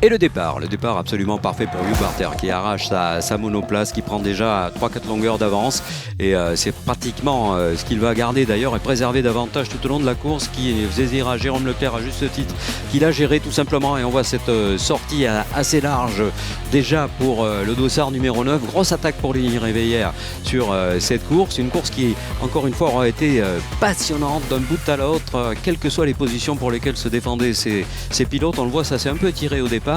Et le départ absolument parfait pour Hugh Barter qui arrache sa monoplace, qui prend déjà 3-4 longueurs d'avance et c'est pratiquement ce qu'il va garder d'ailleurs et préserver davantage tout au long de la course, qui faisait dire à Jérôme Leclerc à juste titre qu'il a géré tout simplement. Et on voit cette sortie assez large déjà pour le dossard numéro 9. Grosse attaque pour les lignes réveillères sur cette course, une course qui encore une fois aura été passionnante d'un bout à l'autre, quelles que soient les positions pour lesquelles se défendaient ces pilotes. On le voit, ça s'est un peu tiré au départ.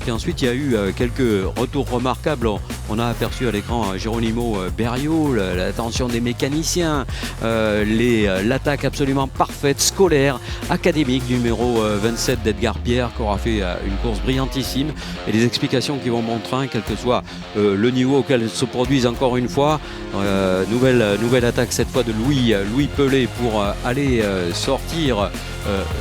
Et ensuite, il y a eu quelques retours remarquables. On a aperçu à l'écran Geronimo Berriot, l'attention des mécaniciens, l'attaque absolument parfaite, scolaire, académique du numéro 27 d'Edgar Pierre, qui aura fait une course brillantissime. Et les explications qui vont montrer, quel que soit le niveau auquel elles se produisent encore une fois. Nouvelle attaque cette fois de Louis Pelé pour aller sortir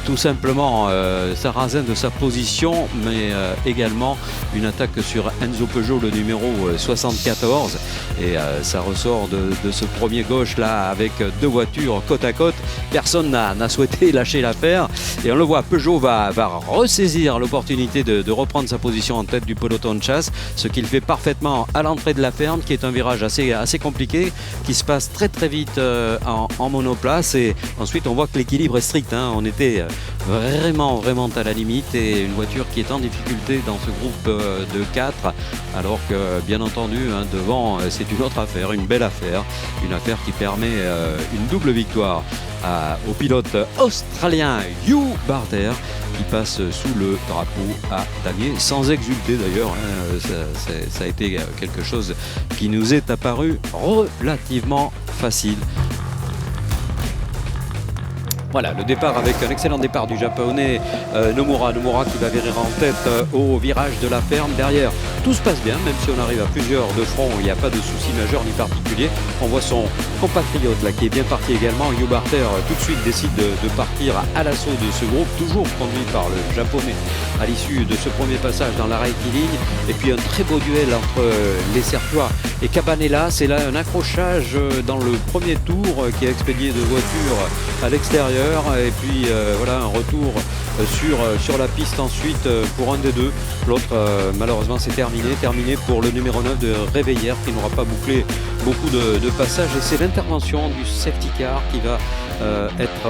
tout simplement Sarrazin de sa position, mais également une attaque sur Enzo Peugeot, le numéro 74, et ça ressort de ce premier gauche là avec deux voitures côte à côte. Personne n'a souhaité lâcher l'affaire et on le voit, Peugeot va ressaisir l'opportunité de reprendre sa position en tête du peloton de chasse, ce qu'il fait parfaitement à l'entrée de la ferme, qui est un virage assez compliqué, qui se passe très vite en monoplace. Et ensuite on voit que l'équilibre est strict, hein. On était vraiment à la limite, et une voiture qui est en difficulté dans ce groupe de 4, alors que bien entendu devant c'est une autre affaire, une belle affaire, une affaire qui permet une double victoire au pilote australien Hugh Barter, qui passe sous le drapeau à damier, sans exulter d'ailleurs, hein. Ça a été quelque chose qui nous est apparu relativement facile. Voilà, le départ avec un excellent départ du japonais Nomura qui va virer en tête au virage de la ferme. Derrière, tout se passe bien, même si on arrive à plusieurs de front, il n'y a pas de souci majeur ni particulier. On voit son compatriote là qui est bien parti également. Hugh Barter tout de suite décide de partir à l'assaut de ce groupe, toujours conduit par le japonais à l'issue de ce premier passage dans la rectiligne. Et puis un très beau duel entre les Sertois et Cabanela. C'est là un accrochage dans le premier tour qui a expédié de voitures à l'extérieur. Et puis voilà, un retour sur la piste ensuite pour un des deux. L'autre malheureusement c'est terminé pour le numéro 9 de Réveillère, qui n'aura pas bouclé beaucoup de passages. Et c'est l'intervention du safety car qui va être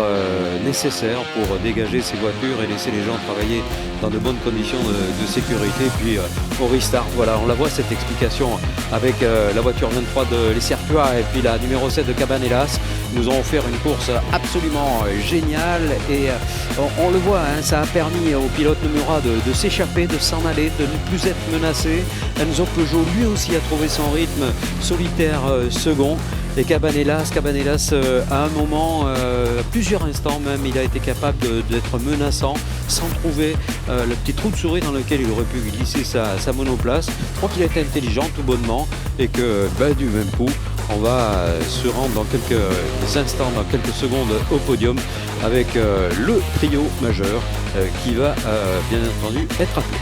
nécessaire pour dégager ces voitures et laisser les gens travailler dans de bonnes conditions de sécurité. Puis au restart, voilà, on la voit cette explication avec la voiture 23 de Les Sertois et puis la numéro 7 de Cabanelas. Ils nous ont offert une course absolument géniale, et on le voit, hein, ça a permis au pilote Nomura de s'échapper, de s'en aller, de ne plus être menacé. Enzo Peugeot lui aussi a trouvé son rythme solitaire second. Et Cabanelas à un moment, à plusieurs instants même, il a été capable d'être menaçant sans trouver le petit trou de souris dans lequel il aurait pu glisser sa monoplace. Je crois qu'il a été intelligent tout bonnement, et que du même coup on va se rendre dans quelques instants, dans quelques secondes au podium avec le trio majeur qui va bien entendu être appelé.